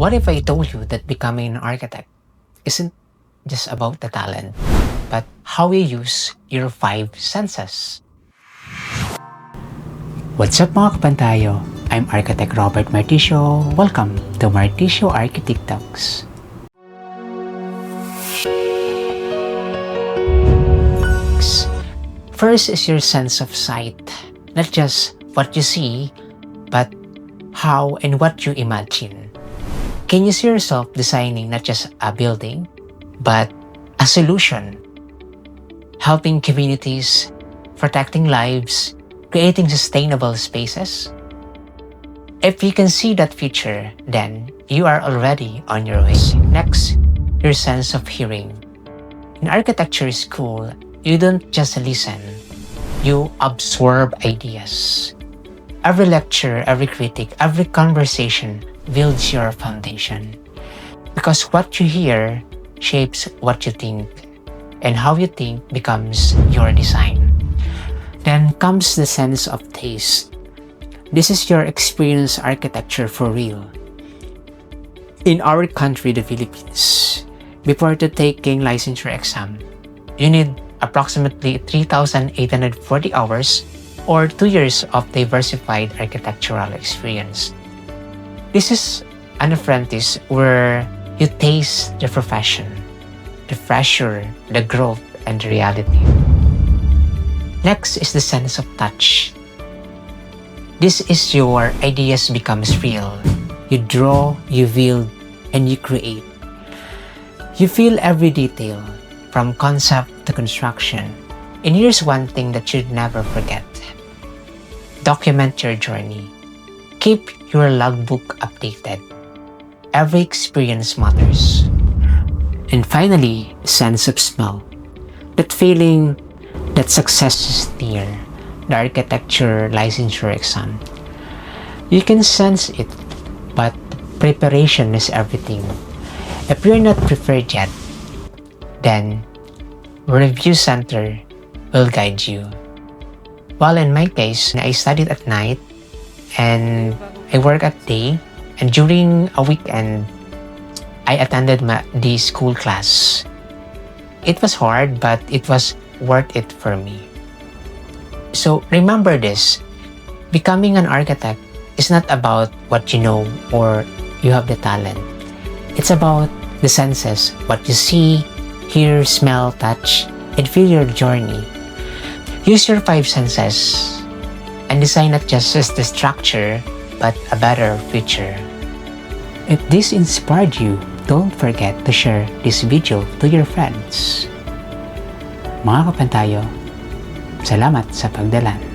What if I told you that becoming an architect isn't just about the talent, but how you use your five senses? What's up mga kapantayo? I'm Architect Robert Marticio. Welcome to Marticio Arki TikToks. First is your sense of sight. Not just what you see, but how and what you imagine. Can you see yourself designing not just a building, but a solution? Helping communities, protecting lives, creating sustainable spaces? If you can see that future, then you are already on your way. Next, your sense of hearing. In architecture school, you don't just listen, you absorb ideas. Every lecture, every critic, every conversation builds your foundation. Because what you hear shapes what you think, and how you think becomes your design. Then comes the sense of taste. This is your experience architecture for real. In our country, the Philippines, before taking licensure exam, you need approximately 3,840 hours or 2 years of diversified architectural experience. This is an apprentice where you taste the profession, the pressure, the growth, and the reality. Next is the sense of touch. This is your ideas becomes real. You draw, you build, and you create. You feel every detail, from concept to construction. And here's one thing that you'd never forget. Document your journey. Keep your logbook updated. Every experience matters. And finally, sense of smell. That feeling that success is near. The architecture licensure exam. You can sense it, but preparation is everything. If you're not prepared yet, then review center will guide you. While in my case, I studied at night and I work at day, and during a weekend, I attended the school class. It was hard, but it was worth it for me. So remember this, becoming an architect is not about what you know or you have the talent. It's about the senses, what you see, hear, smell, touch, and feel your journey. Use your five senses and design not just as the structure, but a better future. If this inspired you, don't forget to share this video to your friends. Mga kapantayo, salamat sa pagdalan.